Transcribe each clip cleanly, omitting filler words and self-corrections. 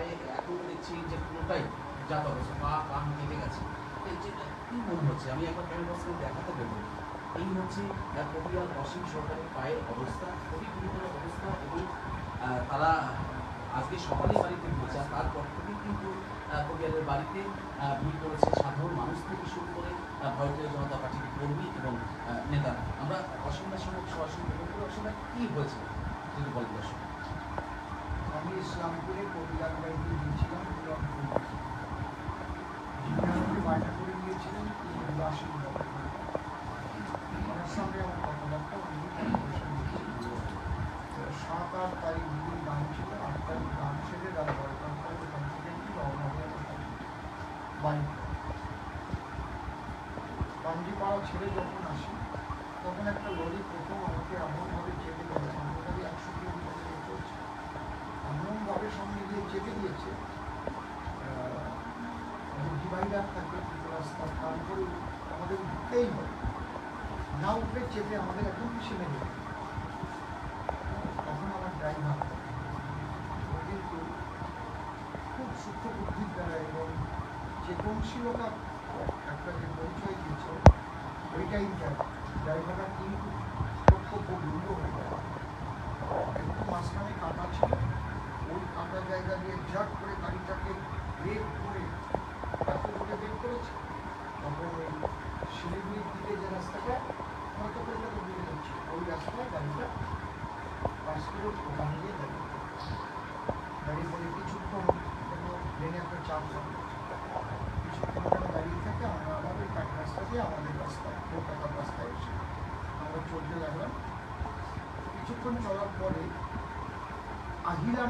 পায়ে এখন দেখছি যে পুরোটাই যাত অবস্থা, পা কান কেটে গেছে। যেটা কী মনে হচ্ছে, আমি একবার ক্যামেরা পার্সনে দেখাতে বলবো, এই হচ্ছে পটিয়ার অসীম সরকারের পায়ের অবস্থা, খুবই গুরুতর অবস্থা। এবং তারা আজকে সকালে বাড়িতে ঢুকেছে, তারপর থেকেই কিন্তু পটিয়ালের বাড়িতে ভিড় করেছে সাধারণ মানুষ থেকে শুরু করে ভারতীয় জনতা পার্টির কর্মী এবং নেতারা। আমরা অসীমদার সঙ্গে সরাসরি অসীমদা কী হয়েছে যদি বলেন দর্শক। আমি ইসলামপুরে পটিয়াল বাড়িতে গিয়েছিলাম, বায়না করে দিয়েছিলেন আমার সঙ্গে আমার কথাবার্তা 7-8 তারিখ দুদিন গান ছিল, 8 তারিখ গান ছেড়ে রাত 12টার পরে ওখান থেকে রওনা হয়ে বাড়ি পাঞ্জিপাড়া ছেড়ে যখন আসি তখন একটা লরি প্রথম আমাকে এমনভাবে চেপে দিয়েছে, আমাদের 100 কিলোমিটার চলছে, এমনভাবে সামনে গিয়ে চেপে দিয়েছে। ডিভাইডার থাকে রাস্তার, তারপরে আমাদের উঠতেই হবে, না উঠলে চেপে আমাদের একদম পিছনে দেবে। তখন আমার ড্রাইভার কিন্তু খুব সূক্ষ্ম বুদ্ধির দ্বারা এবং চেতনশীলতা একটা যে পরিচয় দিয়েছে ওইটাই ড্রাইভাররা কিন্তু কর্তব্য ভিন্ন হয়ে যায়। একটু মাঝখানে কাটা ছিল, ওই কাটা জায়গা দিয়ে ঝাট করে গাড়িটাকে ব্রেক করে এত করে ব্রেক করেছে। তখন ওই শিলিগুড়ির দিকে যে রাস্তাটা হয়তো কলকাতা দিকে যাচ্ছে, ওই রাস্তায় গাড়িটা পাশ করে ওখানে গিয়ে দাঁড়িয়ে পরে কিছুক্ষণ ট্রেনে একটা চাপ থাকে, কিছুক্ষণ ওখানে দাঁড়িয়ে থাকে। আমরা আবার ওই কাঠ রাস্তা দিয়ে আমাদের রাস্তায় কলকাতার রাস্তায় এসে আমরা চলতে লাগলাম। কিছুক্ষণ চলার পরে আহিলা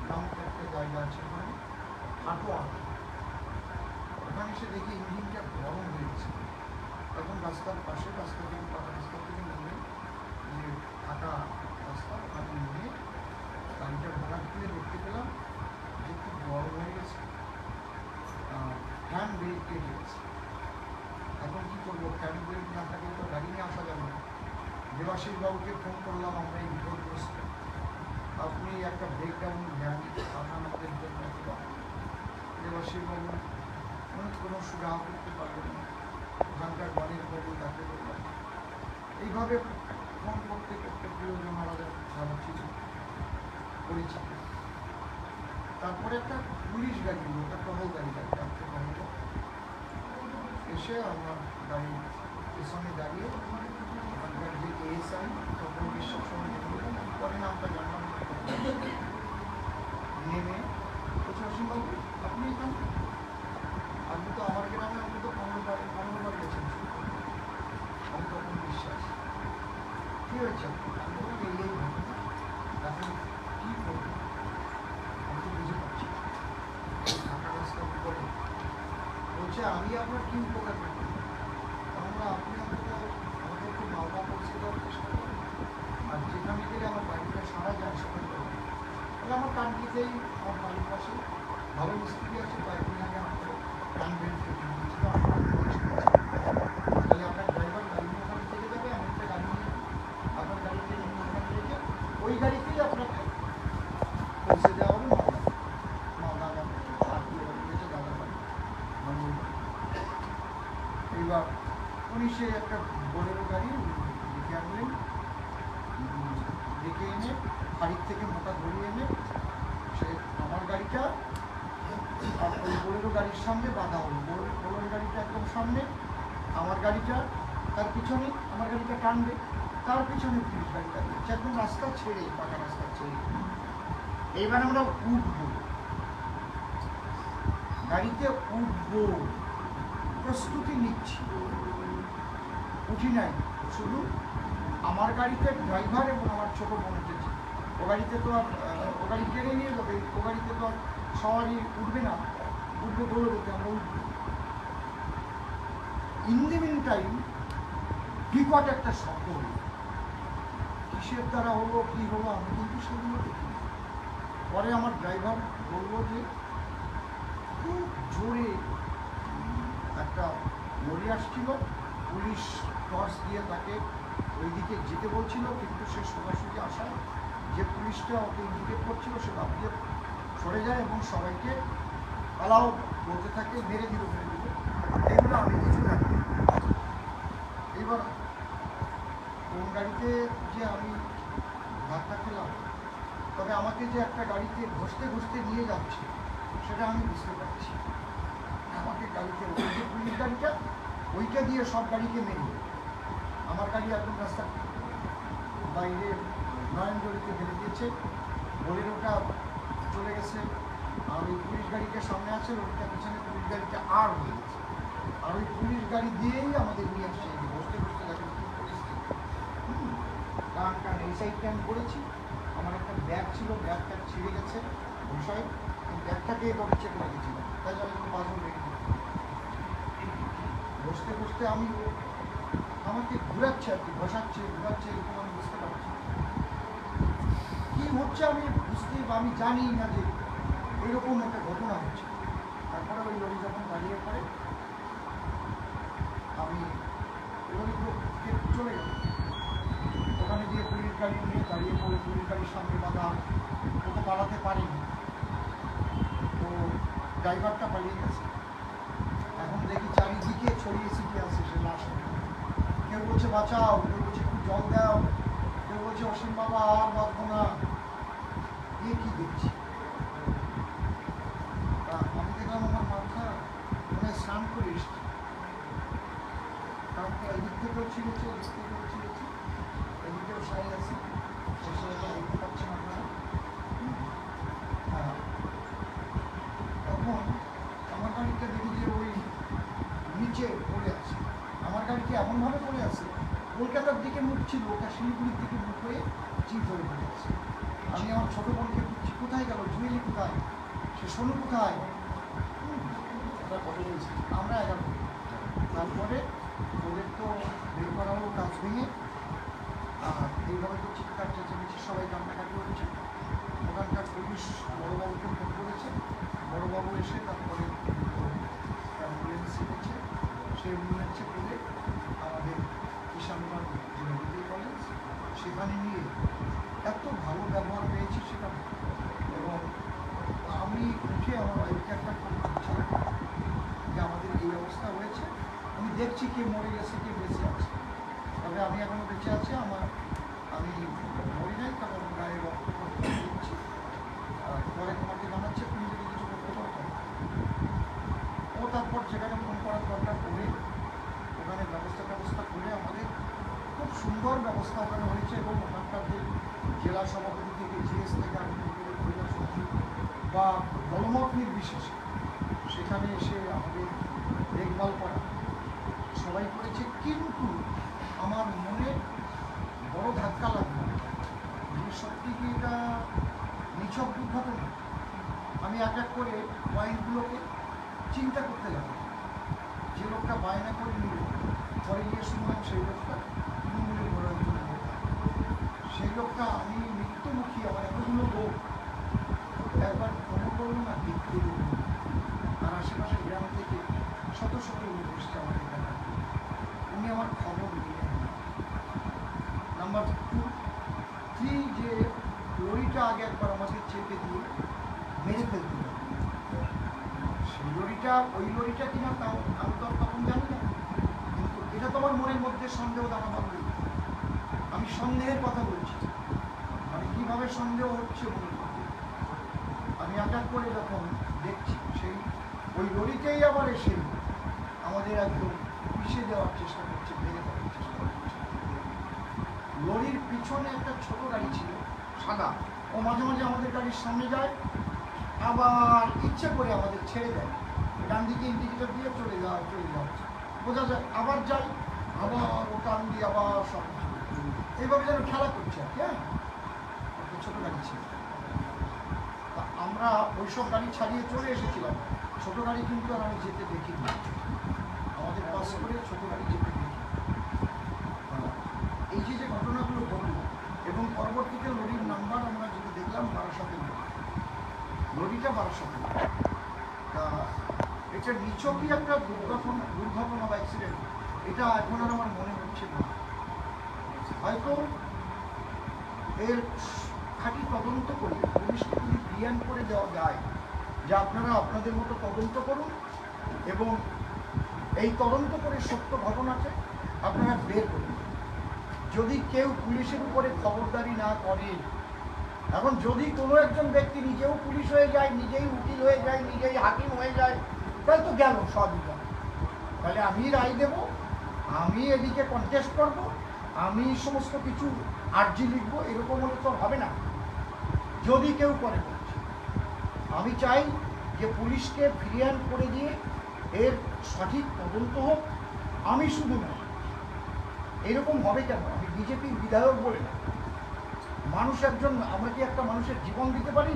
নামক একটা জায়গা আছে, ওখানে হাঁটো আঁটো, ওখানে এসে দেখি ইঞ্জিনটা গরম হয়ে গেছে। তখন রাস্তার পাশে রাস্তা থেকে পাকা রাস্তা থেকে নেমে যে ফাঁকা রাস্তা ওখানে নেমে গাড়িটা ভাড়া খুলে দেখতে পেলাম যে খুব গরম হয়ে গেছে, ফ্যান ব্রেক কেটে গেছে। এখন কী করবো, ফ্যান ব্রেক না থাকলে তো গাড়ি নিয়ে আসা যাবে না। দেবাশিস বাবুকে ফোন করলাম, আমরা এই বিপদগ্রস্ত, আপনি একটা ব্রেকডাউন ভ্যান পাঠান আমাদের জন্য। দেবাশিস বাবু কোনো সুরাহা করতে পারবেন না, ওখানকার বাড়ির বাবু তাকে বললাম। এইভাবে ফোন করতে করতে প্রিয়জন আমাদের ভালো ছিল, পরিচিত। তারপরে একটা পুলিশ গাড়ি, ওটা টহল গাড়ি, এসে আমার গাড়ির পেছনে দাঁড়িয়ে ওখানকার যে এএসআই তখন বিশ্বাস সঙ্গে পরে নামটা জানলাম, নেমে বলছে অসীমবাবু আপনি এখানে, আপনি তো আমার গ্রামে, আপনি তো 15 বার গেছেন। আমি তখন বিশ্বাস কী হয়েছে, আমি তখন এই ঘটনা, এখন কী করবো আমি তো বুঝে পাচ্ছি। ফাঁকা রাস্তার উপরে বলছে আমি আপনার কী উপকার করতে, আমরা আপনি অন্তত আমাদেরকে মালদা পৌঁছে দেওয়ার চেষ্টা করেন, আর যেখানে গেলে আমার বাড়িটা সারা যায় সেখানে করবেন। তাহলে আমার কানকিতেই আমার বাড়ির পাশে ভালো মিস্ত্রি আছে, কয়েকদিন আগে আমাকে কান বেল্ট কেটে দিয়েছিল। তাহলে আপনার ড্রাইভার গাড়ি নিয়ে ওখানে থেকে যাবে, আমি একটা গাড়ি নিয়ে আপনার গাড়িতে নিয়ে ওখানে রেখে ওই গাড়িতেই আপনাকে পৌঁছে দেওয়া হবে মালদা গেছে দাদা বাড়ি। এইবার উনি সে একটা বোলেরো গাড়ি ডেকে আনলেন, ডেকে এনে বাড়ির থেকে মোটা ধরিয়ে এনে সে আমার গাড়িটা ওই বোলেরো গাড়ির সামনে বাঁধা হলো। বোলেরো গাড়িটা একদম সামনে, আমার গাড়িটা তার পিছনে, আমার গাড়িটা টানবে, তার পিছনে পুলিশ গাড়িটা দিয়েছে একদম রাস্তা ছেড়ে, পাকা রাস্তা ছেড়ে। এইবার আমরা উঠবো, গাড়িতে উঠবো, প্রস্তুতি নিচ্ছি, উঠি নাই, শুধু আমার গাড়িতে ড্রাইভার এবং আমার ছোটো বোন উঠেছে। ও গাড়িতে তো আর ও গাড়ি টেনে নিয়ে যাবে, ও গাড়িতে তো আর সবারই উঠবে না, উঠবে দৌড়তে, আমরা উঠবো। ইন দি মিন টাইম বিকট একটা শব্দ হলো, কিসের দ্বারা হলো কী হলো আমি কিন্তু সেগুলো দেখি। পরে আমার ড্রাইভার বললো যে খুব জোরে একটা লরি আসছিল, পুলিশ টর্চ দিয়ে তাকে ওইদিকে যেতে বলছিল, কিন্তু সে সোজাসুজি আসায় যে পুলিশটা ওকে ইন্ডিকেট করছিল সে লাফিয়ে সরে যায় এবং সবাইকে পালাও বলতে থাকে, মেরে দিল মেরে দিল। এগুলো আমি কিছু জানি না। এবার কোন গাড়িতে যে আমি ধাক্কা খেলাম, তবে আমাকে যে একটা গাড়িতে ঘষতে ঘষতে নিয়ে যাচ্ছে সেটা আমি বুঝতে পারছি। আমাকে গাড়িতে ওই যে পুলিশ গাড়িটা, ওইটা দিয়ে সব গাড়িকে মেরে আমার গাড়ি এখন রাস্তার বাইরে নয়নজলিতে ফেলে দিয়েছে। বোলেরোটা চলে গেছে, আর ওই পুলিশ গাড়িটা সামনে আছে, ওইটা পিছনে পুলিশ গাড়িটা আর হয়ে গেছে। আর ওই পুলিশ গাড়ি দিয়েই আমাদের নিয়ে আসছে, বসতে বসতে দেখেন কী পরিস্থিতি। কারণ এই সাইডটা আমি করেছি, আমার একটা ব্যাগ ছিল, ব্যাগটা ছিঁড়ে গেছে বিষয়, ব্যাগটাকে এভাবে চেপে রেখেছিলাম, তাই আমি একটু পাথর রেখে বসতে বসতে আমি আমাকে ঘুরাচ্ছে আর কি, ঘষাচ্ছে ঘুরাচ্ছে, এরকম আমি বুঝতে পারছি কী হচ্ছে। আমি জানি না যে এরকম একটা ঘটনা হচ্ছে। তারপরে ওই লরি যখন দাঁড়িয়ে পড়ে, আমি লরিগুলো চলে গেল, ওখানে গিয়ে পুলিশ গাড়ি নিয়ে দাঁড়িয়ে পড়ে, পুলিশ গাড়ির সামনে বাধা, ও তো পালাতে পারেনি, তো ড্রাইভারটা পালিয়ে গেছে। এখন দেখি চারিদিকে ছড়িয়ে ছিটিয়ে আছে সে লাশ। কেউ বলছে বাঁচাও, কেউ বলছে একটু জল দাও, কেউ বলছে অসীম বাবা আর বাঁচবো না। এ কি দেখছি, আমি দেখলাম আমার মাথা মনে স্নান করে এসছে, কারণ এদিক থেকেও ছিঁড়েছে, এদিক থেকেও ছিঁড়েছে, এদিকেও সাই আছে, সে সাইটা দেখতে পাচ্ছেন আপনারা। তখন আমার গাড়িটা দেখি যে ওই নিচে পড়ে আছে। আমার গাড়িটি এমনভাবে পড়ে আছে, কলকাতার দিকে মুখ ছিল, ওটা শিলিগুড়ির দিকে মুখ হয়ে চিপ ধরে পড়ে আছে। আমি আমার ছোটো বোনকে খুঁজছি, কোথায় গেল, জুয়েলি কোথায়, সে সোনু কোথায়। আমরা 11। তারপরে ওদের তো বের করা হলো কাজ ভেঙে, আর এইভাবে তো চিৎকার চেঁচামেচি, সবাই কান্নাকাটি হচ্ছে। ওখানকার পুলিশ বড়োবাবুকে ফোন করেছে, বড়োবাবু এসে তারপরে অ্যাম্বুলেন্স এনেছে, সেই অ্যাম্বুলেন্সে করে আমাদের কিষানগঞ্জ যে মেডিকেল কলেজ, সেখানে নিয়ে এত ভালো ব্যবহার পেয়েছি সেখানে। এবং আমি উঠে আমার ওয়াইফকে একটা ফোন করছিলাম যে আমাদের এই অবস্থা হয়েছে, আমি দেখছি কে মরে গেছে কে বেঁচে আছে, তবে আমি এখনও বেঁচে আছি, আমি মরি নাই, কারণ গায়ে রক্ত দিচ্ছি। পরে তোমাকে জানাচ্ছে, তুমি যদি কিছু করতে পারো। ও তারপর সেখানে ফোন করার দরকার করে ওখানে ব্যবস্থা করে আমাদের খুব সুন্দর ব্যবস্থা ওখানে হয়েছে। এবং ওখানকার যে জেলা সভাপতি থেকে জিএস থেকে আমি জেলা সভাপতি বা দলমত নির্বিশেষে সেখানে এসে আমাদের দেখভাল করা সবাই করেছে। কিন্তু আমার মনে বড় ধাক্কা লাগলো যে সত্যি কি এটা নিছক দুর্ঘটনা। আমি এক এক করে পয়েন্টগুলোকে চিন্তা করতে লাগলাম। যে লোকটা বায়না করে নিল, পরে গিয়ে শুনলাম সেই লোকটা তৃণমূলের বড় একজন নেতা। সেই লোকটা আমি মৃত্যুমুখী, আমার এতগুলো লোক একবার খবর করলো না, দেখতে দিল। আর আশেপাশের গ্রাম থেকে শত শত লোক এসছে আমাদের দেখা, উনি আমার খবর নিলেন। নাম্বার 2, 3 যে লরিটা আগে একবার আমাকে চেপে দিয়ে মেরে ফেলতে হবে, সেই লরিটা ওই লরিটা কিনা তাও আমি তো তখন জানি না, কিন্তু এটা তো আমার মনের মধ্যে সন্দেহ দানা বাঁধবে। আমি সন্দেহের কথা বলছি, মানে কীভাবে সন্দেহ হচ্ছে মনের মধ্যে। আমি এক করে যখন দেখছি সেই ওই লরিতেই আবার এসে আমাদের একদম পিষে দেওয়ার চেষ্টা করছে, মেরে দেওয়ার চেষ্টা করছে। লরির পিছনে একটা ছোট গাড়ি ছিল সাদা, ও মাঝে মাঝে আমাদের গাড়ির সামনে যায়, আবার ইচ্ছে করে আমাদের ছেড়ে দেয়, ডান দিকে ইন্ডিকেটার দিয়ে চলে যাও বোঝা যায়, আবার যাই, আবার ও টান দিয়ে আবার সব এইভাবে যেন খেলা করছে আর কি। হ্যাঁ, একটা ছোটো গাড়ি ছিল, তা আমরা ওই সব গাড়ি ছাড়িয়ে চলে এসেছিলাম। ছোটো গাড়ি কিন্তু আর আমি যেতে দেখিনি, আমাদের পাস করে ছোটো গাড়ি যেতে দেখি। এই যে ঘটনাগুলো ঘটল এবং পরবর্তীতে লরির নাম্বার আমরা যেটা দেখলাম 1200 লরিটা 1200। তা এটা নিছকই একটা দুর্ঘটনা বা অ্যাক্সিডেন্ট, এটা এখন আর আমার মনে হচ্ছে না। হয়তো এর খাঁটি তদন্ত করে পুলিশকে যদি ক্লিয়ার করে দেওয়া যায় যে আপনারা আপনাদের মতো তদন্ত করুন এবং এই তদন্ত করে সত্য ঘটনাকে আপনারা বের করুন। যদি কেউ পুলিশের উপরে খবরদারি না করে, এখন যদি কোনো একজন ব্যক্তি নিজেও পুলিশ হয়ে যায়, নিজেই উকিল হয়ে যায়, নিজেই হাকিম হয়ে যায়, তাহলে তো গেল সবই গেল। তাহলে আমি রায় দেব, আমি এদিকে কন্টেস্ট করব, আমি সমস্ত কিছু আর্জি লিখবো, এরকম হলে তো হবে না। যদি কেউ করে বলছে, আমি চাই যে পুলিশকে ফিরিয়ে করে দিয়ে এর সঠিক তদন্ত হোক। আমি শুধু না, এরকম হবে কেন? আমি বিজেপির বিধায়ক বলে না, মানুষ একজন, আমরা কি একটা মানুষের জীবন দিতে পারি?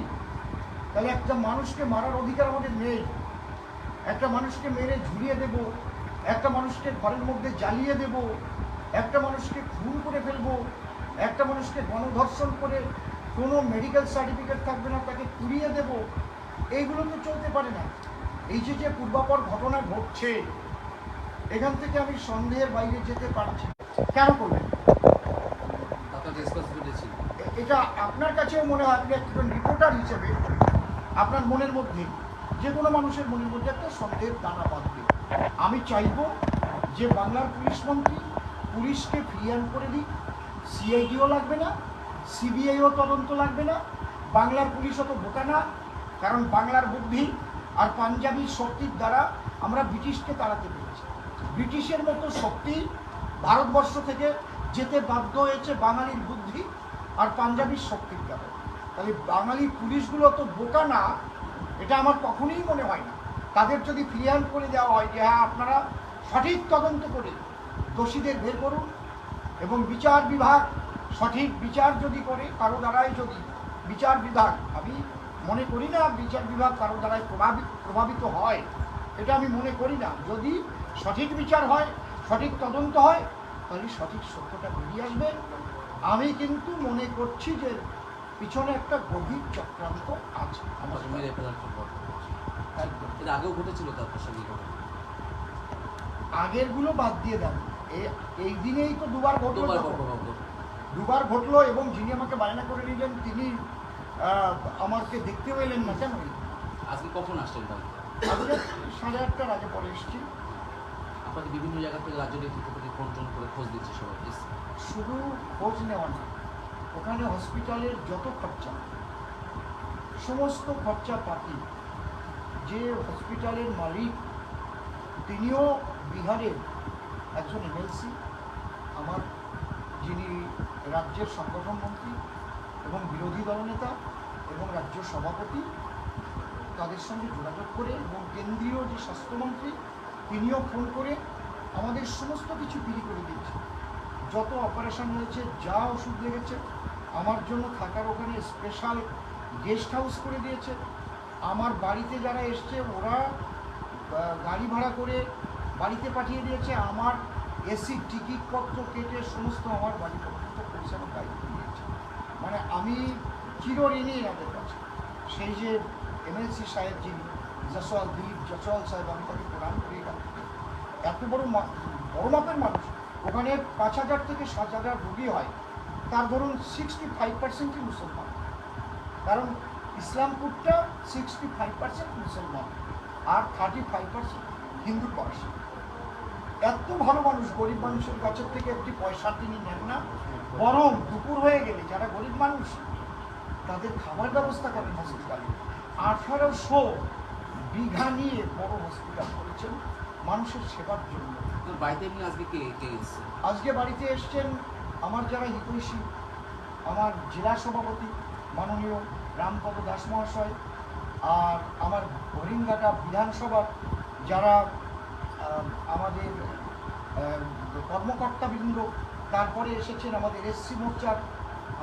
তাহলে একটা মানুষকে মারার অধিকার আমাদের নেই। একটা মানুষকে মেরে ঝুলিয়ে দেব, একটা মানুষকে ঘরের মধ্যে জ্বালিয়ে দেব, একটা মানুষকে খুন করে ফেলবো, একটা মানুষকে গণধর্ষণ করে কোনো মেডিকেল সার্টিফিকেট থাকবে না তাকে পুড়িয়ে দেব, এইগুলো তো চলতে পারে না। এই যে পূর্বাপর ঘটনা ঘটছে, এখান থেকে আমি সন্দেহের বাইরে যেতে পারছি। কেন করবেন? এটা আপনার কাছেও মনে হয়, আপনি একজন রিপোর্টার হিসেবে আপনার মনের মধ্যে, যে কোনো মানুষের মনের মধ্যে একটা সন্দেহের দানা বাঁধবে। আমি চাইব যে বাংলার পুলিশ মন্ত্রী পুলিশকে ফ্রি করে দিক, সিআইডিও লাগবে না, সিবিআইও তদন্ত লাগবে না। বাংলার পুলিশ অত বোকা না, কারণ বাংলার বুদ্ধি আর পাঞ্জাবি শক্তির দ্বারা আমরা ব্রিটিশকে তাড়াতে পেরেছি। ব্রিটিশের মতো শক্তি ভারতবর্ষ থেকে যেতে বাধ্য হয়েছে বাঙালির বুদ্ধি আর পাঞ্জাবির শক্তির দ্বারা। তাহলে বাঙালি পুলিশগুলো তো বোকা না, এটা আমার কখনোই মনে হয় না। তাদের যদি ফিরিয়াল করে দেওয়া হয় যে হ্যাঁ আপনারা সঠিক তদন্ত করে দোষীদের বের করুন এবং বিচার বিভাগ সঠিক বিচার যদি করে, কারো দ্বারাই যদি বিচার বিভাগ, আমি মনে করি না বিচার বিভাগ কারো দ্বারাই প্রভাবিত হয়, এটা আমি মনে করি না। যদি সঠিক বিচার হয়, সঠিক তদন্ত হয়, তাহলে সঠিক সত্যটা বেরিয়ে আসবে। আমি কিন্তু মনে করছি যে পিছনে একটা গভীর চক্রান্ত আছে। আগেও ঘটেছিল, তার সঙ্গে আগেরগুলো বাদ দিয়ে দেন, এই দিনেই তো দুবার ঘটলো এবং যিনি আমাকে বায়না করে নিলেন তিনি আমাকে দেখতেও এলেন না। কেন? আজকে কখন আসছেন? আজকে 8:30টার আগে পরে এসেছি। আপনাকে বিভিন্ন জায়গা থেকে রাজ্য নেতৃত্ব থেকে ফোন করে খোঁজ দিচ্ছে সবাই। শুধু খোঁজ নেওয়া না, ওখানে হসপিটালের যত খরচা, সমস্ত খরচা পাতি, যে হসপিটালের মালিক তিনিও বিহারের একজন এমএলসি, আমার যিনি রাজ্যের সংগঠন মন্ত্রী এবং বিরোধী দলনেতা এবং রাজ্য সভাপতি, তাদের সঙ্গে যোগাযোগ করে এবং কেন্দ্রীয় যে স্বাস্থ্যমন্ত্রী তিনিও ফোন করে আমাদের সমস্ত কিছু বিলি করে দিয়েছে। যত অপারেশন হয়েছে, যা ওষুধ লেগেছে, আমার জন্য থাকার ওখানে স্পেশাল গেস্ট হাউস করে দিয়েছে। আমার বাড়িতে যারা এসছে ওরা গাড়ি ভাড়া করে বাড়িতে পাঠিয়ে দিয়েছে। আমার এসি টিকিটপত্র কেটে সমস্ত আমার বাড়ি পর্যন্ত পৌঁছানোর দায়িত্ব নিয়েছে। মানে আমি চিরঋণী এনাদের কাছে। সেই যে এমএলসি সাহেব যিনি দিলীপ জসওয়াল সাহেব, আমি তাকে প্রণাম করি। এখান থেকে এত বড় মাপের মানুষ, ওখানে 5,000 থেকে 7,000 রোগী হয়, তার ধরুন 65%ই মুসলমান, কারণ ইসলামপুরটা 65% মুসলমান আর 35% হিন্দু পার্সি। এত ভালো মানুষ, গরিব মানুষের কাছের থেকে একটি পয়সা তিনি নেন না, বরং দুপুর হয়ে গেলে যারা গরিব মানুষ তাদের খাবার ব্যবস্থা করেন হসপিটালে। 1800 বিঘা নিয়ে বড় হসপিটাল করেছেন মানুষের সেবার জন্য। বাড়িতে এমনি আজকে কে এসছে? আজকে বাড়িতে এসছেন আমার যারা হিতৈষী, আমার জেলা সভাপতি মাননীয় রামপদ দাস মহাশয়, আর আমার হরিণঘাটা বিধানসভার যারা আমাদের কর্মকর্তাবৃন্দ, তারপরে এসেছেন আমাদের এসসি মোর্চার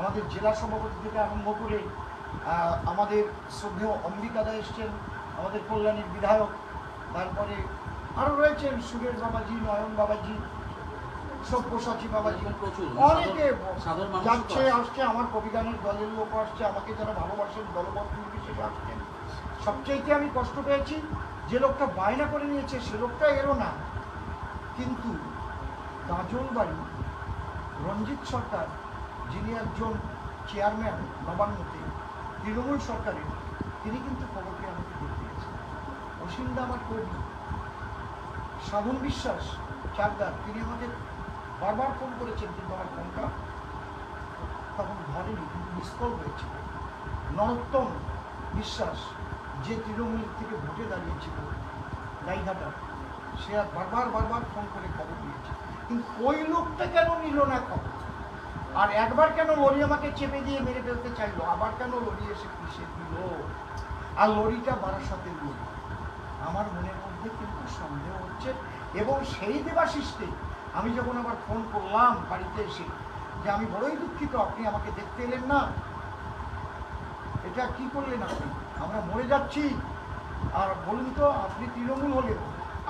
আমাদের জেলা সভাপতি থেকে আরম্ভ করে আমাদের শ্রদ্ধেয় অম্বিকাদা এসছেন, আমাদের কল্যাণীর বিধায়ক, তারপরে আরও রয়েছেন সুরেশ বাবাজি, নয়ন বাবাজি, সব্যসাচী বাবাজি, অনেকে যাচ্ছে আসছে। আমার কবিগানের দলের লোক আসছে, আমাকে যারা ভালোবাসেন দলবদ্ধ নির্বিশেষে আসছেন। সবচাইতে আমি কষ্ট পেয়েছি যে লোকটা বায়না করে নিয়েছে সে লোকটা এলো না, কিন্তু গাজলবাড়ি রঞ্জিত সরকার যিনি একজন চেয়ারম্যান নবান্নতে তৃণমূল সরকারের, তিনি কিন্তু খবরকে আমাকে দেখতে গেছেন। অসীমদা আমার কর্মী, সাধন বিশ্বাস চাকদার, তিনি আমাকে বারবার ফোন করেছেন, কিন্তু আমার ফোনটা তখন ধরেনি, কিন্তু মিস কল হয়েছিল। নরোত্তম বিশ্বাস, যে তৃণমূলের থেকে ভোটে দাঁড়িয়েছিল গাইঘাটা, সে আর বারবার ফোন করে খবর দিয়েছে, কিন্তু ওই লোকটা কেন নিল না খবর? আর একবার কেন লরি আমাকে চেপে দিয়ে মেরে ফেলতে চাইলো, আবার কেন লরি এসে পিষে দিল? আর লরিটা বারাসাতের লরি। আমার মনের মধ্যে কিন্তু সন্দেহ হচ্ছে। এবং সেই দেবাশিসকে আমি যখন আবার ফোন করলাম বাড়িতে এসে, যে আমি বড়ই দুঃখিত, আপনি আমাকে দেখতে এলেন না, এটা কি করলেন আপনি? আমরা মরে যাচ্ছি। আর বলুন তো, আপনি তৃণমূল হলেও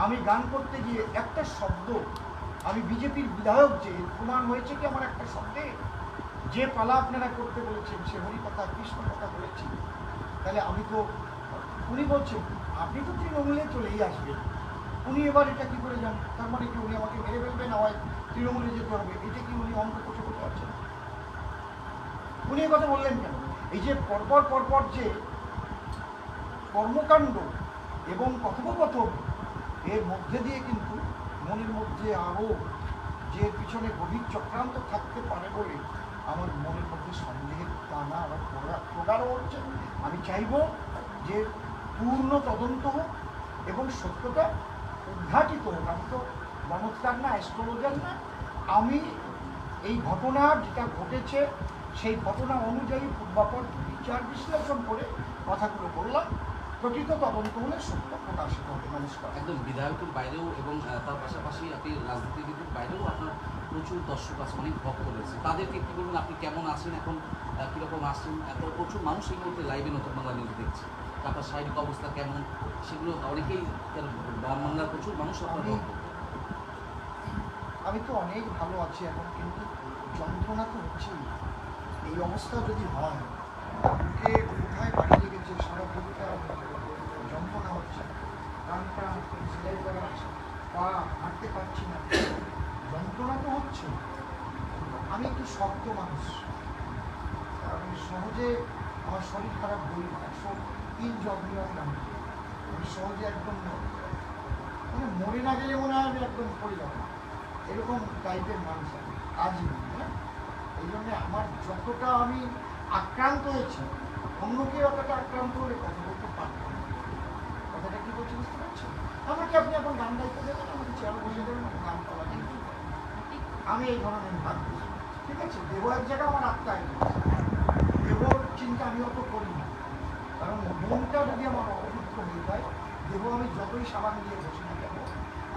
আমি গান করতে গিয়ে একটা শব্দ, আমি বিজেপির বিধায়ক, যে প্রমাণ হয়েছে কি আমার একটা শব্দে? যে পালা আপনারা করতে বলেছেন, সে হরি কথা কৃষ্ণ কথা বলেছি, তাহলে আমি তো, উনি বলছেন আপনি তো তৃণমূলে চলেই আসবেন, উনি এবার এটা কি করে জানেন? তার মানে কি উনি আমাকে মেরে ফেলবেন, হয় তৃণমূলে যেতে হবে, এটা কি উনি অঙ্ক করতে করতে পারছেন? উনি এ কথা বললেন কেন? এই যে পরপর যে কর্মকাণ্ড এবং কথোপকথন, এর মধ্যে দিয়ে কিন্তু মনের মধ্যে আরও যে পিছনে গভীর চক্রান্ত থাকতে পারে বলে আমার মনের মধ্যে সন্দেহের টানা আরও প্রগাঢ় হচ্ছে। আমি চাইব যে পূর্ণ তদন্ত হোক এবং সত্যটা উদ্ঘাটিত হোক। আমি তো চমৎকার না, অ্যাস্ট্রোলজার না। আমি এই ঘটনা যেটা ঘটেছে সেই ঘটনা অনুযায়ী পূর্বাপর বিচার বিশ্লেষণ করে কথাগুলো বললাম। প্রকৃত তদন্ত হলে সত্য প্রকাশিত হবে। নমস্কার। একদম বিধায়কের বাইরেও এবং তার পাশাপাশি আপনি রাজনীতিবিদের বাইরেও আপনার প্রচুর দর্শক আছে, অনেক ভক্ত রয়েছে, তাদেরকে কী বলবেন? আপনি কেমন আছেন এখন, কীরকম আসছেন? এত প্রচুর মানুষ এই মুহূর্তে লাইভে নতুন বাংলা নিউজ দেখছে, আপনার শারীরিক অবস্থা কেমন, সেগুলো অনেকেই, বাংলার প্রচুর মানুষ আপনার ভক্ত। আমি তো অনেক ভালো আছি এখন, কিন্তু যন্ত্রণা তো হচ্ছেই। এই অবস্থা যদি হয়, বুকে কোথায় বাড়ি লেগেছে, সারা বুকটা যন্ত্রণা হচ্ছে, কানটা সেলাই করা আছে, পা হাঁটতে পারছি না, যন্ত্রণা তো হচ্ছে। আমি একটু শক্ত মানুষ, আমি সহজে, আমার শরীর খারাপ বই 103 জব নিয়ম নামে, আমি সহজে একদম মানে মরে না গেলে মনে হয় আমি একদম পড়ে যাবো, এরকম টাইপের মানুষ আমি আজই। হ্যাঁ, এই জন্যে আমার যতটা আমি আক্রান্ত হয়েছি, অন্য কেউ অতটা আক্রান্ত হলে কথা বলতে পারবো না। কথাটা কি বলছি বুঝতে পারছেন? আমাকে আপনি এখন গান গাইতে দেবেন, আমাকে চেয়ার বসে দেবেন, আমি গান পাওয়া কিন্তু আমি এই ধরনের ভাব, ঠিক আছে? দেব এক জায়গায়, আমার আত্মা এক জায়গায়। দেবর চিন্তা আমি অত করি না, কারণ মনটা যদি আমার অপবিত্র হয়ে যায়, দেব আমি যতই সাবান দিয়ে বসি না কেন,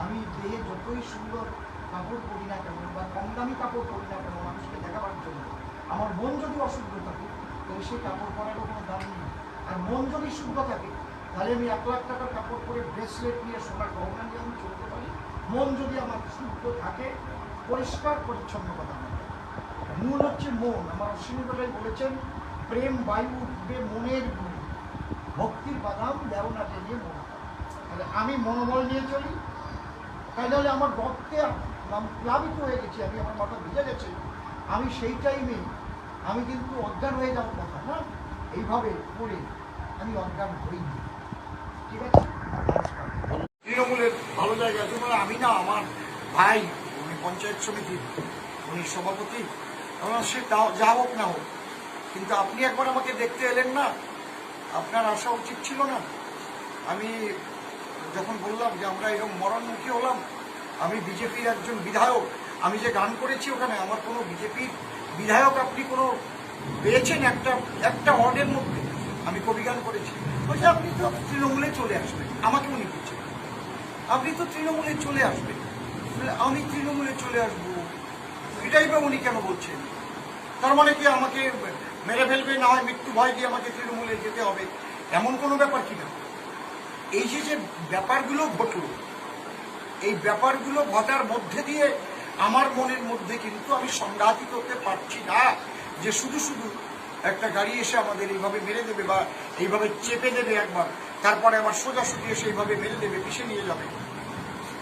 আমি দেহে যতই সুন্দর কাপড় পরি না কেন বা কম দামি কাপড় পরি না কেন মানুষকে দেখাবার জন্য, আমার মন যদি অশুদ্ধ থাকে, তাহলে সেই কাপড় পরারও কোনো দাম নেই। আর মন যদি শুদ্ধ থাকে, তাহলে আমি 1 লাখ টাকার কাপড় পরে ব্রেসলেট নিয়ে সোনার গহনা নিয়ে আমি চলতে পারি। মন যদি আমার শুদ্ধ থাকে, পরিষ্কার পরিচ্ছন্ন কথা বলে, মূল হচ্ছে মন। আমার অশ্বিনীবাই বলেছেন, প্রেম বায়ু উঠবে মনের গুণে, ভক্তির বাদাম দেও না টেনে মন। তাহলে আমি মনোবল নিয়ে চলি, তাহলে আমার রক্তে প্লাবিত হয়ে গেছি, আমি, আমার মাথা ভিজে গেছে, আমি সেই টাইমে আমি কিন্তু অজ্ঞান হয়ে যাওয়ার কথা না, এইভাবে পড়ে আমি অজ্ঞান হইনি। ঠিক আছে? তৃণমূলের ভালো জায়গা আছে বলে আমি না, আমার ভাই উনি পঞ্চায়েত সমিতির, উনি সভাপতি, আমার সে যা হোক না হোক, কিন্তু আপনি একবার আমাকে দেখতে এলেন না, আপনার আসা উচিত ছিল না? আমি যখন বললাম যে আমরা এরকম মরণমুখী হলাম, আমি বিজেপির একজন বিধায়ক, আমি যে গান করেছি ওখানে, আমার কোনো বিজেপির বিধায়ক আপনি কোনো পেয়েছেন একটা ওয়ার্ডের মধ্যে? আমি কবি গান করেছি, বলছে আপনি তো তৃণমূলে চলে আসবেন, আমাকে উনি বলছেন আপনি তো তৃণমূলে চলে আসবেন, আমি তৃণমূলে চলে আসবো, এটাই বা উনি কেন বলছেন? তার মানে কি আমাকে মেরে ফেলবে, না হয় মৃত্যু ভয় দিয়ে আমাকে তৃণমূলে যেতে হবে, এমন কোনো ব্যাপার কিনা? এই যে ব্যাপারগুলো ঘটল, এই ব্যাপারগুলো ঘটার মধ্যে দিয়ে আমার মনের মধ্যে কিন্তু আমি সংঘাতিত হতে পারছি না যে শুধু শুধু একটা গাড়ি এসে আমাদের এইভাবে মেরে দেবে বা এইভাবে চেপে দেবে একবার, তারপরে আবার সোজাসুজি এসে এইভাবে মেরে দেবে, পিছিয়ে নিয়ে যাবে।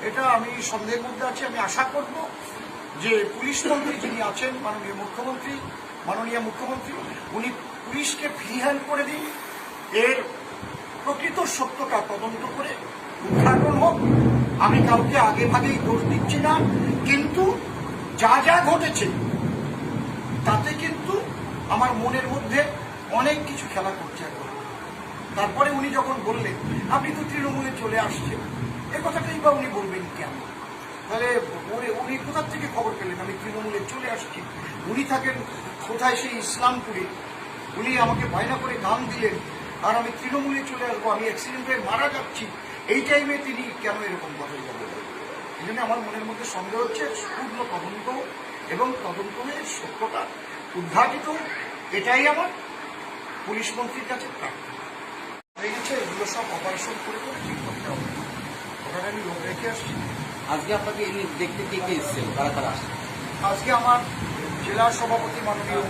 এটা আমি সন্দেহের মধ্যে আছি। আমি আশা করব যে পুলিশ মন্ত্রী যিনি আছেন, মাননীয় মুখ্যমন্ত্রী, মাননীয় মুখ্যমন্ত্রী উনি পুলিশকে ফ্রি হ্যান্ড করে দিন, এর প্রকৃত সত্যটা তদন্ত করে উদ্ঘাটন হোক। আমি কাউকে আগে ভাগেই দোষ দিচ্ছি না, কিন্তু যা যা ঘটেছে তাতে কিন্তু আমার মনের মধ্যে অনেক কিছু খেলা করছে এখন। তারপরে উনি যখন বললেন আপনি তো তৃণমূলে চলে আসছেন, এ কথাটাই বা উনি বলবেন কেন? তাহলে উনি কোথা থেকে খবর পেলেন আমি তৃণমূলে চলে আসছি? উনি থাকেন কোথায়, সেই ইসলামপুরে। উনি আমাকে বায়না করে গান দিলেন আর আমি তৃণমূলে চলে আসবো, আমি অ্যাক্সিডেন্টে মারা যাচ্ছি, এই টাইমে তিনি কেন এরকম কথা বলবেন? এই জন্য আমার মনের মধ্যে সন্দেহ হচ্ছে। পূর্ণ তদন্ত এবং তদন্ত হয়ে সত্যটা উদ্ঘাটিত, এটাই আমার পুলিশ মন্ত্রীর কাছে প্রার্থনা হয়ে গেছে। এগুলো সব অপারেশন করে করে ঠিক করতে হবে, ওখানে আমি লোক রেখে আসছি। আজকে আপনাকে এমনি দেখতে কে কে এসেছেন, কারা কারা আসছে? আজকে আমার জেলা সভাপতি মাননীয়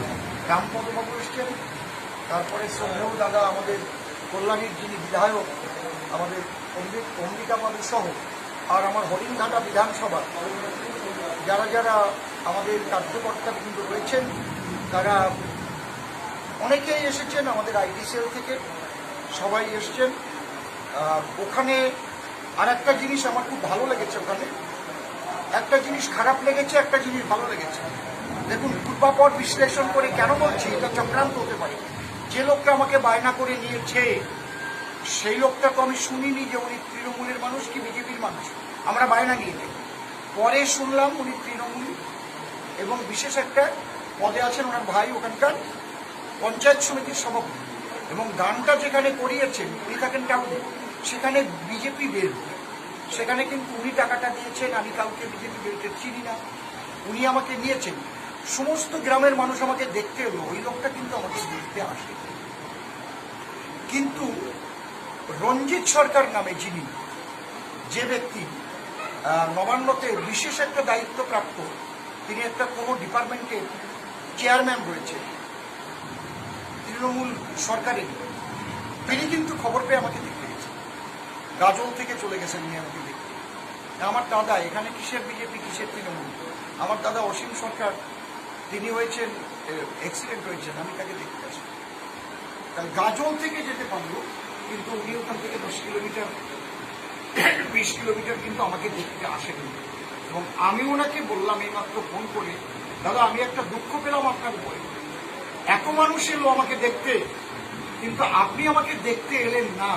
রামপদবাবু এসছেন, তারপরে শ্রদ্ধেয় দাদা আমাদের কল্যাণীর যিনি বিধায়ক আমাদের অম্বিকা বাবু সহ, আর আমার হরিণঘাটা বিধানসভা যারা যারা আমাদের কার্যকর্তাবৃন্দ রয়েছেন তারা অনেকেই এসেছেন, আমাদের আইডি সেল থেকে সবাই এসছেন। ওখানে আর একটা জিনিস আমার খুব ভালো লেগেছে, ওখানে একটা জিনিস খারাপ লেগেছে, একটা জিনিস ভালো লেগেছে। দেখুন, পূর্বাপর বিশ্লেষণ করে কেন বলছি এটা চক্রান্ত হতে পারে। যে লোকটা আমাকে বায়না করে নিয়েছে সেই লোকটা তো আমি শুনিনি যে উনি তৃণমূলের মানুষ কি বিজেপির মানুষ, আমরা বায়না নিয়ে নেই। পরে শুনলাম উনি তৃণমূল এবং বিশেষ একটা পদে আছেন, ওনার ভাই ওখানকার পঞ্চায়েত সমিতির সভাপতি, এবং গানটা যেখানে করিয়েছেন উনি থাকেন টাউনে, সেখানে বিজেপি বেরোবে, সেখানে কিন্তু উনি টাকাটা দিয়েছেন। আমি কাউকে বিজেপি বেরোতে চিনি না, উনি আমাকে নিয়েছেন। সমস্ত গ্রামের মানুষ আমাকে দেখতে এলো, ওই লোকটা কিন্তু আমাকে দেখতে আসে। কিন্তু রঞ্জিত সরকার নামে যিনি, যে ব্যক্তি নবান্নতে বিশেষ একটা দায়িত্বপ্রাপ্ত, তিনি একটা কোনো ডিপার্টমেন্টের চেয়ারম্যান রয়েছে তৃণমূল সরকারের, তিনি কিন্তু খবর পেয়ে আমাকে দেখতে গেছেন, গাজল থেকে চলে গেছেন উনি আমাকে দেখতে। আমার দাদা এখানে কিসের বিজেপি কিসের তৃণমূল, আমার দাদা অসীম সরকার তিনি হয়েছেন অ্যাক্সিডেন্ট হয়েছেন, আমি তাকে দেখতে আসি। তাহলে গাজল থেকে যেতে পারলো, কিন্তু উনি ওখান থেকে 10 কিলোমিটার 20 কিলোমিটার কিন্তু আমাকে দেখতে আসেন। এবং আমি ওনাকে বললাম এইমাত্র ফোন করে, দাদা আমি একটা দুঃখ পেলাম আপনার উপরে, এত মানুষ এলো আমাকে দেখতে, কিন্তু আপনি আমাকে দেখতে এলেন না।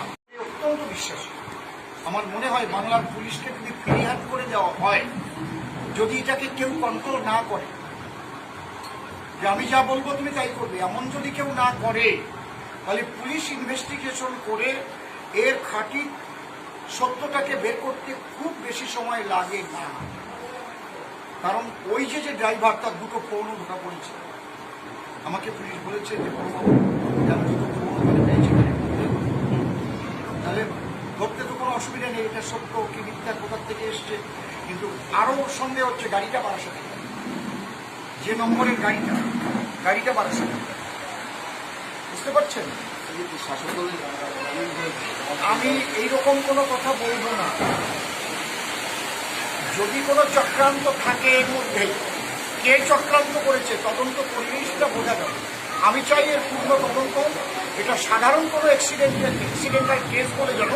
অত্যন্ত বিশ্বাস, আমার মনে হয় বাংলার পুলিশকে যদি ফ্রি হ্যান্ড করে দেওয়া হয়, যদি এটাকে কেউ কন্ট্রোল না করে, যে আমি যা বলবো তুমি তাই করবে, এমন যদি কেউ না করে, তাহলে পুলিশ ইনভেস্টিগেশন করে এর খাঁটি সত্যটাকে বের করতে খুব বেশি সময় লাগে না। কারণ ওই যে ড্রাইভার, তার দুটো ফোনও ধরা পড়েছে, আমাকে পুলিশ বলেছে যে আমি দুটো ফোন পেয়েছি, তাহলে ধরতে তো কোনো অসুবিধা নেই, এটা সত্য কি মিথ্যা কোথার থেকে এসছে। কিন্তু আরও সন্দেহ হচ্ছে গাড়িটা বারাসাতে, যে নম্বরের গাড়িটা বারাসাতে, বুঝতে পারছেন? আমি এইরকম কোনো কথা বলবো না। যদি কোনো চক্রান্ত থাকে এর মধ্যে, কে চক্রান্ত করেছে তদন্ত করলেই সেটা বোঝা যাবে। আমি চাই এর পূর্ণ তদন্ত। এটা সাধারণ কোনো অ্যাক্সিডেন্টাল কেস বলে যেন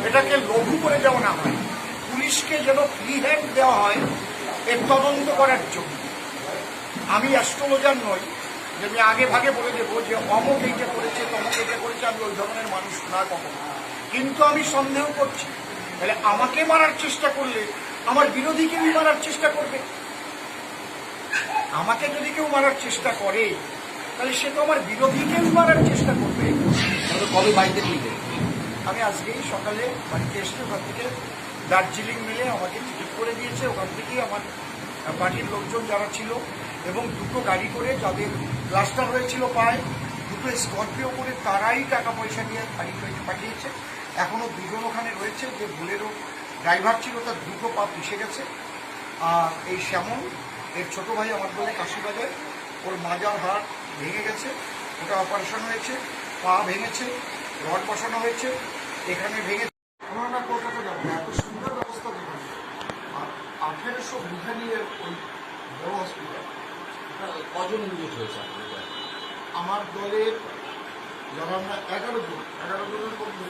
এটাকে লঘু করে দেওয়া না হয়, পুলিশকে যেন ফ্রি হ্যান্ড দেওয়া হয় এর তদন্ত করার জন্য। আমি অ্যাস্ট্রোলজার নই যে আমি আগে ভাগে বলে দেবো যে অমুক এইটা করেছে তমুক এইটা করেছে, আমি ওই ধরনের মানুষ না কখনো। কিন্তু আমি সন্দেহ করছি, তাহলে আমাকে মারার চেষ্টা করলে আমার বিরোধীকেই মারার চেষ্টা করবে। আমাকে যদি কেউ মারার চেষ্টা করে তাহলে সে তো আমার বিরোধীকেই মারার চেষ্টা করবে। কবে বাড়িতে ফিরবে? আমি আজকেই সকালে বাড়িতে এসে ওখান থেকে দার্জিলিং মিলে আমাকে টিকিট করে দিয়েছে, ওখান থেকেই আমার পার্টির লোকজন যারা ছিল এবং দুটো গাড়ি করে যাদের প্লাস্টার হয়েছিল পায়ে, দুটো স্করপিও করে তারাই টাকা পয়সা দিয়ে গাড়ি পাঠিয়েছে। এখনও দুজন ওখানে রয়েছে, যে বুলেরো ড্রাইভার ছিল তার দুটো পা পিষে গেছে। আর এই শ্যামল এর ছোট ভাই আমার বলে কাশিবাজার, ওর মাজার হাড় ভেঙে গেছে, ওটা অপারেশন হয়েছে, পা ভেঙেছে, রড বসানো হয়েছে, এখানে ভেঙে আমরা কলকাতা যাবো, এত সুন্দর ব্যবস্থা দেবেন। আর 1800 বিঘা নিয়ে ওই বড় হসপিটাল। কজন ইনজুর্ড হয়েছে? আমার দলের যারা আমরা 11 জনের মধ্যে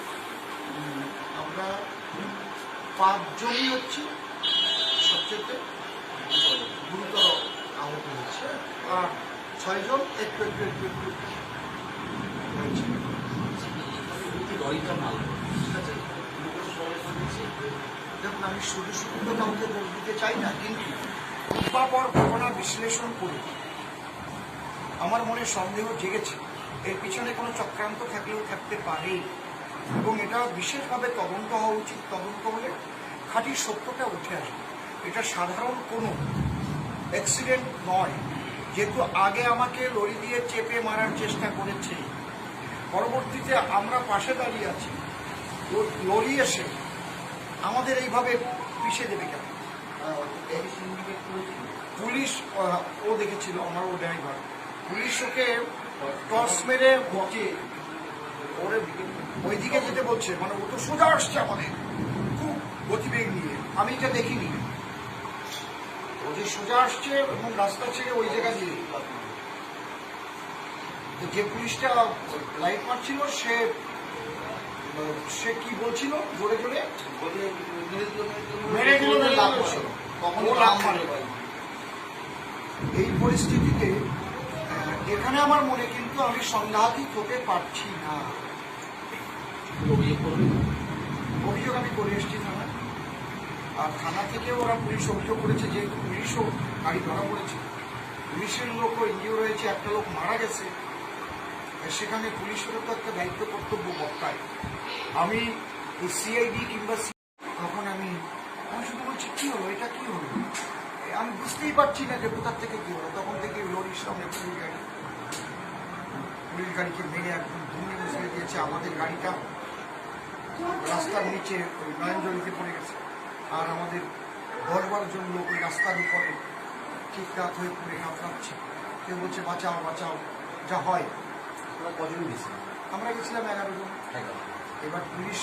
আমরা 5 জনই হচ্ছে সবচেয়ে গুরুতর আহত হচ্ছে, আর 6 জন একটু হয়েছে। লরিটা মাল দেখুন, আমি শুধু তো কাউকে দোষ দিতে চাই না, কিন্তু পর ঘটনা বিশ্লেষণ করে আমার মনে সন্দেহ জেগেছে এর পিছনে কোনো চক্রান্ত থাকলেও থাকতে পারে, এবং এটা বিশেষভাবে তদন্ত হওয়া উচিত। তদন্ত হলে খাঁটি সত্যটা উঠে আসবে। এটা সাধারণ কোনো অ্যাক্সিডেন্ট নয়, যেহেতু আগে আমাকে লরি দিয়ে চেপে মারার চেষ্টা করেছে, পরবর্তীতে আমরা পাশে দাঁড়িয়ে আছি, লরি এসে আমাদের এইভাবে পিছিয়ে দেবে কেন? পুলিশ ও দেখেছিল, আমার ও ড্রাইভার, পুলিশ ওকে টর্চ মেরে ওরে ওইদিকে যেতে বলছে, মানে ও তো সোজা আসছে আমাদের খুব গতিবেগ নিয়ে, আমি এটা দেখিনি। ও যে সোজা আসছে এবং রাস্তা ছেড়ে ওই জায়গা দিয়ে, যে পুলিশটা লাইট মারছিল সে কি বলছিল, জোরে জোরে মেরে দিল। এই পরিস্থিতিতে এখানে আমার মনে কিন্তু আমি সংঘাতই হতে পারছি না। অভিযোগ আমি করে এসেছি থানা, আর থানা থেকে ওরা পুলিশ অভিযোগ করেছে, যেহেতু পুলিশও গাড়ি ধরা পড়েছে, পুলিশের লোকও ইঞ্জিও রয়েছে, একটা লোক মারা গেছে, সেখানে পুলিশেরও তো একটা দায়িত্ব কর্তব্য বর্তায়। আমি সিআইডি কিংবা তখন আমি শুধু বলছি কি হলো, এটা কি হলো, আমি বুঝতেই পারছি না যে কোথার থেকে কি হলো। তখন থেকে লরির সামনে পুলিশ গাড়িকে মেরে একদম ধুমে বসিয়ে দিয়েছে। আমাদের গাড়িটা রাস্তার নিচে ওই নয়নজলিতে পড়ে গেছে, আর আমাদের 10-12 জন লোক ওই রাস্তার উপরে ঠিকঠাক হয়ে পড়ে কাঁপছে। কেউ বলছে বাঁচাও বাঁচাও, যা হয়। কজন গেছে? আমরা গেছিলাম 11 জন। এবার পুলিশ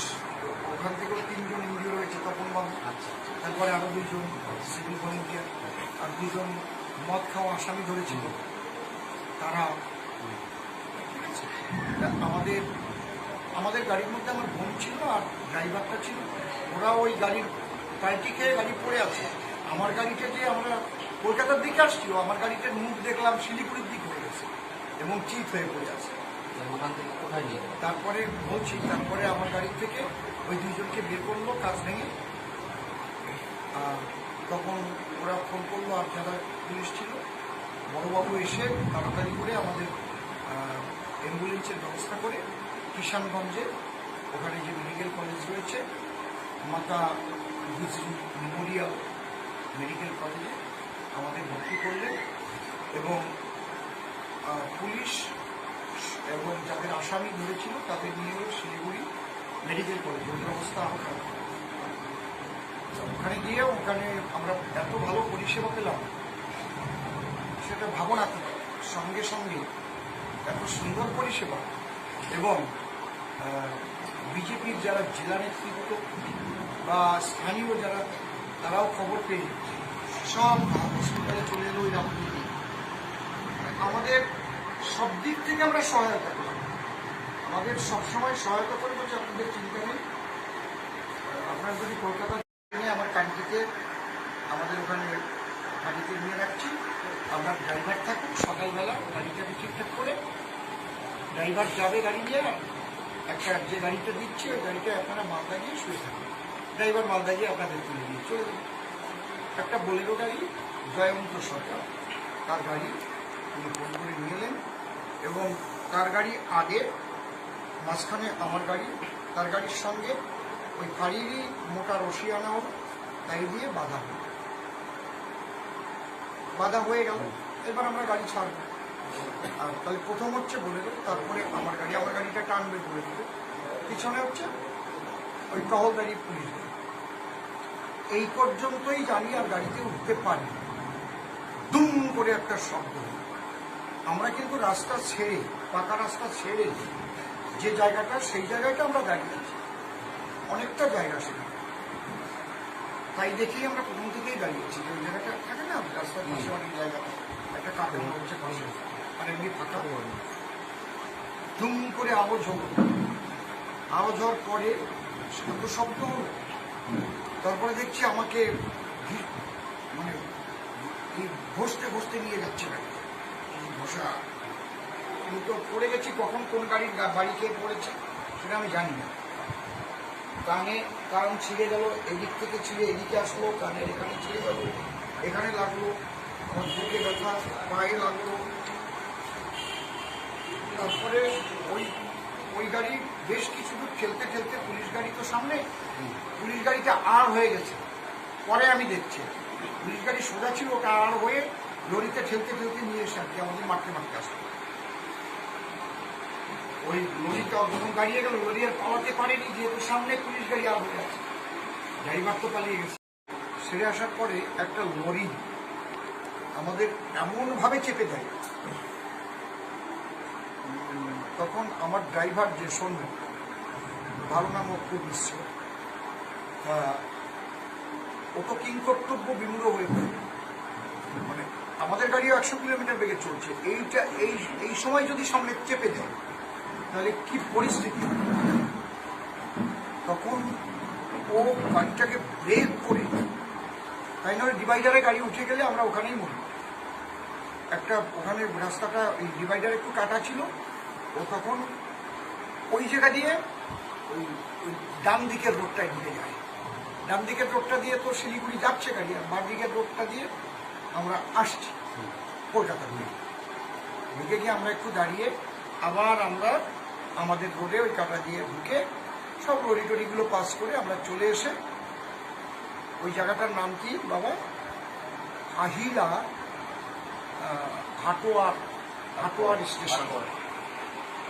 ওখান থেকেও 3 জন ইঞ্জিও রয়েছে, তখন বাবু, তারপরে আরো 2 জন সিভিল ভলেন্টিয়ার, আর 2 জন মদ খাওয়া আসামি ধরেছিল তারা। আমাদের গাড়ির মধ্যে আমার বোন ছিল আর ড্রাইভারটা ছিল, ওরা ওই গাড়ির পাল্টি খেয়ে গাড়ি পড়ে আছে। আমার গাড়িটা যে আমরা কলকাতার দিকে আসছিল, আমার গাড়িটার মুখ দেখলাম শিলিগুড়ির দিক হয়ে গেছে এবং চিপ হয়ে পড়ে আছে। তারপরে বলছি, তারপরে আমার গাড়ি থেকে ওই 2 জনকে বের করলো কাজ ভেঙে। তখন ওরা ফোন করলো, আর যারা পুলিশ ছিল, বড়বাবু এসে তাড়াতাড়ি করে আমাদের অ্যাম্বুলেন্সের ব্যবস্থা করে কিষানগঞ্জে ওখানে যে মেডিকেল কলেজ রয়েছে, মাতা গুজরি মেমোরিয়াল মেডিকেল কলেজে আমাদের ভর্তি করলেন, এবং পুলিশ এবং যাদের আসামি ধরেছিল তাদের নিয়ে শিলিগুড়ি মেডিকেল কলেজে। ওই অবস্থা আরও খারাপ। ওখানে গিয়ে ওখানে আমরা এত ভালো পরিষেবা পেলাম, সেটা ভাবনা সঙ্গে সঙ্গে এত সুন্দর পরিষেবা। এবং বিজেপির যারা জেলা নেতৃত্ব বা স্থানীয় যারা, তারাও খবর পেয়ে সব হসপিটালে চলে এলো। ওই রামপুরে আমাদের সব দিক থেকে আমরা সহায়তা করি, আমাদের সবসময় সহায়তা করবো যে আপনাদের চিন্তা নেই। আপনার যদি কলকাতা আমার কান্ট্রিতে, আমাদের ওখানে গাড়িতে নিয়ে রাখছি, আপনার ড্রাইভার থাকুন, সকালবেলা গাড়িটাকে ঠিকঠাক করে ড্রাইভার যাবে গাড়ি নিয়ে, একটা যে গাড়িটা দিচ্ছে ওই গাড়িটা আপনারা মালদা গিয়ে শুয়ে থাকুন, ড্রাইভার মালদা গিয়ে আপনাদের তুলে নিয়ে চলে যাবে। একটা বোলেরো গাড়ি, জয়ন্ত সরকার, তার গাড়ি উনি ফোন করে নিয়ে এলেন, এবং তার গাড়ি আগে, মাঝখানে আমার গাড়ি, তার গাড়ির সঙ্গে ওই গাড়িরই মোটা রশি আনা হলো, তাই দিয়ে বাধা হয়ে গেল। এবার আমরা গাড়ি ছাড়বো, আর তাহলে প্রথম হচ্ছে বোলেরো, তারপরে আমার গাড়িটা টানবে বলে দেবে, পিছনে হচ্ছে ওই টহলদারি পুলিশ গাড়ি। এই পর্যন্তই জানি, আর গাড়িতে উঠতে পারি। দুম করে একটা শব্দ। আমরা কিন্তু রাস্তা ছেড়ে, পাকা রাস্তা ছেড়ে যে জায়গাটা, সেই জায়গাটা আমরা দাঁড়িয়ে আছি, অনেকটা জায়গা সেখানে। তাই দেখেই আমরা প্রথম থেকেই দাঁড়িয়েছি যে ওই জায়গাটা থাকে না রাস্তার পাশে অনেক জায়গাটা, একটা কারখানা হচ্ছে পাশে, আর এমনি ফাঁকা। ধুম করে আওয়াজ হলো, আওয়াজ হওয়ার পরে শব্দ শব্দ হলো। তারপরে দেখছি আমাকে মানে ঘষতে ঘষতে নিয়ে যাচ্ছে গাড়ি, ঘষা। আমি তো পড়ে গেছি, কখন কোন গাড়ির বাড়ি খেয়ে পড়েছে সেটা আমি জানি না। কারণ ছিঁড়ে গেল, এদিক থেকে ছিঁড়ে এদিকে আসলো, কানের এখানে ছিঁড়ে গেল, এখানে লাগলো, আমার বুকে ব্যথা, পায়ে লাগলো। তারপরে ওই গাড়ি বেশ কিছু দূর ঠেলতে ঠেলতে, পুলিশ গাড়ি তো সামনে, পুলিশ গাড়িটা আর হয়ে গেছে। পরে আমি দেখছি পুলিশ গাড়ি সোজা ছিল, ওটা আর হয়ে লরিতে ঠেলতে ঠেলতে নিয়ে এসে আর কি আমাদের মারতে মারতে আসলো। ওই লরিটা যখন দাঁড়িয়ে গেল, লরি আর পালাতে পারেনি, যেহেতু সামনে পুলিশ গাড়ি আর হয়ে আছে, ড্রাইভার তো পালিয়ে গেছে। সেরে আসার পরে একটা লরি আমাদের এমনভাবে চেপে দেয়, তখন আমার ড্রাইভার যে সৈন্য, ভালো নাম অক্ষর মিশ্র, ও তো কিংকর্তব্য বিমূঢ় হয়ে পড়ে। মানে আমাদের গাড়িও 100 কিলোমিটার বেগে চলছে, এই সময় যদি সামনে চেপে দেয় তাহলে কি পরিস্থিতি। তখন ও গাড়িটাকে ব্রেক করে, তাই নয় ডিভাইডারে গাড়ি উঠে গেলে আমরা ওখানেই মরি। একটা ওখানে রাস্তাটা ওই ডিভাইডার একটু কাটা ছিল, ও তখন ওই জায়গা দিয়ে ওই ডান দিকের রোডটায় ঢুকে যায়। ডান দিকের রোডটা দিয়ে তো শিলিগুড়ি যাচ্ছে গাড়ি, আর বাঁ দিকের রোডটা দিয়ে আমরা আসছি কলকাতা ঢুকে গিয়ে আমরা একটু দাঁড়িয়ে আবার আমরা আমাদের রোডে ওই কাটা দিয়ে ঢুকে সব লরি টরিগুলো পাস করে আমরা চলে এসে ওই জায়গাটার নাম কি বাবা, আহিলা হাটোয়ার স্টেশন।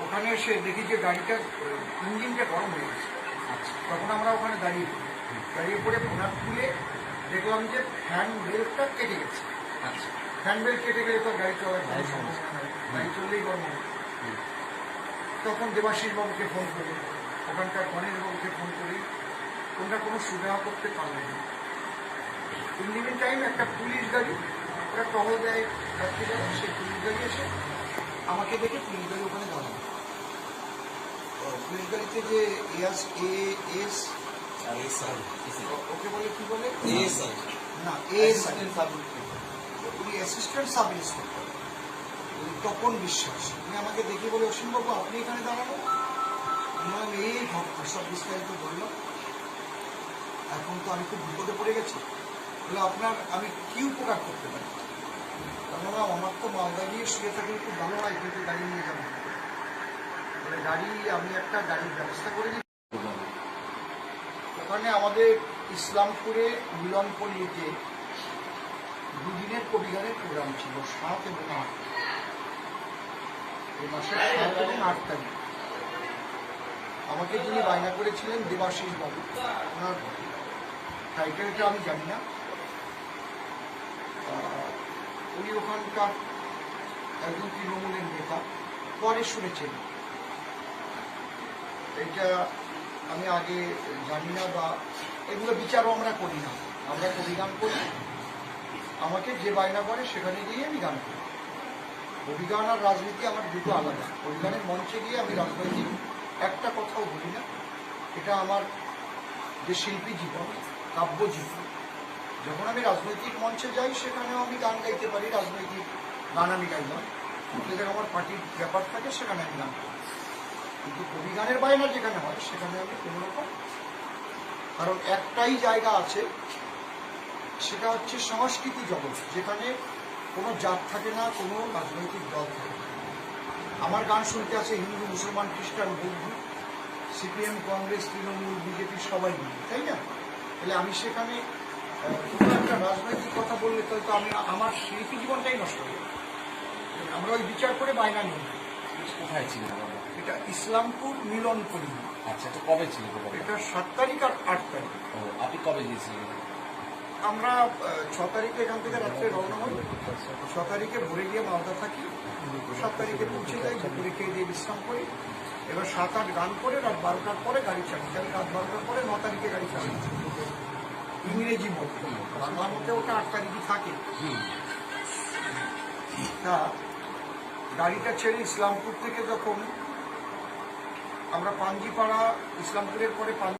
ওখানে এসে দেখি যে গাড়িটার ইঞ্জিনটা গরম হয়ে গেছে। তখন আমরা ওখানে দাঁড়িয়ে পড়ে ফোনার খুলে দেখলাম যে ফ্যান বেল্টটা কেটে গেছে। ফ্যান বেল্ট কেটে গেলে তো গাড়ি চলার কোনো সম্ভাবনা নেই, গাড়ি চললেই গরম হবে। তখন দেবাশিস বাবুকে ফোন করি, ওখানকার গণেশ বাবুকে ফোন করি, ওনারা কোনো সুবিধা করতে পারলেন না। ইন টাইম একটা পুলিশ গাড়ি, ওরা টহল দেয় যাত্রীরা, সেই পুলিশ গাড়ি এসে আমাকে দেখে পুলিশ গাড়ি ওখানে দাঁড়ানো। পুলিশ গাড়িতে যে ওকে বলে কি বলে না, উনি অ্যাসিস্ট্যান্ট সাব ইন্সপেক্টর তপন বিশ্বাস। উনি আমাকে দেখে বলে, অসীমবাবু আপনি এখানে দাঁড়ানো? বললাম এই ঘটনা, সব বিস্তারিত বললাম। এখন তো আমি খুব বিপদে পড়ে গেছি। বলে আমি কি উপকার করতে পারি? বললাম আমার তো মালদা গিয়ে শুয়ে থাকলে খুব ভালো হয়, কিন্তু গাড়ি নিয়ে যাবো। বলে আমি একটা গাড়ির ব্যবস্থা করে দিই। ওখানে আমাদের ইসলামপুরে মিলনপল্লীতে দুদিনের কবিগানের প্রোগ্রাম ছিল, 7 এবং 8, এই মাসের 7 এবং 8 তারিখ। আমাকে যিনি বায়না করেছিলেন দেবাশিস বাবু, ওনার টাইটেলটা আমি জানি না, উনি ওখানকার একজন তৃণমূলের নেতা, পরে শুনেছেন। এটা আমি আগে জানি না, বা এগুলো বিচারও আমরা করি না, আমরা কবিগান করি। আমাকে যে বায়না করে সেখানে গিয়ে আমি গান করি। কবিগান আর রাজনীতি আমার দুটো আলাদা। কবিগানের মঞ্চে গিয়ে আমি রাজনৈতিক একটা কথাও বলি না। এটা আমার যে শিল্পী জীবন, কাব্য জীবন। যখন আমি রাজনৈতিক মঞ্চে যাই সেখানেও আমি গান গাইতে পারি, রাজনৈতিক গান আমি গাইলাম। যেখানে আমার পার্টির ব্যাপার থাকে সেখানে আমি গান করি, কিন্তু কবিগানের বায়না যেখানে হয় সেখানে আমি কোনোরকম, কারণ একটাই জায়গা আছে, সেটা হচ্ছে সংস্কৃতি জগৎ, যেখানে কোনো জাত থাকে না, কোনো রাজনৈতিক দল থাকে না। আমার গান শুনতে আছে হিন্দু, মুসলমান, খ্রিস্টান, বৌদ্ধ, সিপিএম, কংগ্রেস, তৃণমূল, বিজেপি সবাই মিলে, তাই না? তাহলে আমি সেখানে কোনো একটা রাজনৈতিক কথা বললে তো আমার শিল্পী জীবনটাই নষ্ট হয়ে যাবে। আমরা ওই বিচার করে বায়না নিই। কোথায় ছিল? এটা ইসলামপুর মিলনপল্লী। আচ্ছা, এটা কবে ছিল? এটা 7 তারিখ আর 8 তারিখ। আপনি কবে গিয়েছিলেন? আমরা 6 তারিখে এখান থেকে রাত্রে রওনা হই, 6 তারিখে ভোরে গিয়ে মালদা থাকি, 7 তারিখে পৌঁছে যাই, দুপুরে খেয়ে দিয়ে বিশ্রাম করি। এবার 7-8 গান করে রাত 12টার পরে গাড়ি চালি, তাহলে রাত 12টার পরে 9 তারিখে গাড়ি চালি, ইংরেজি মধ্যে। বাংলা মধ্যে ওটা 8 তারিখই থাকে। তা গাড়িটা ছেড়ে ইসলামপুর থেকে যখন আমরা পাঞ্জিপাড়া ইসলামপুরের পরে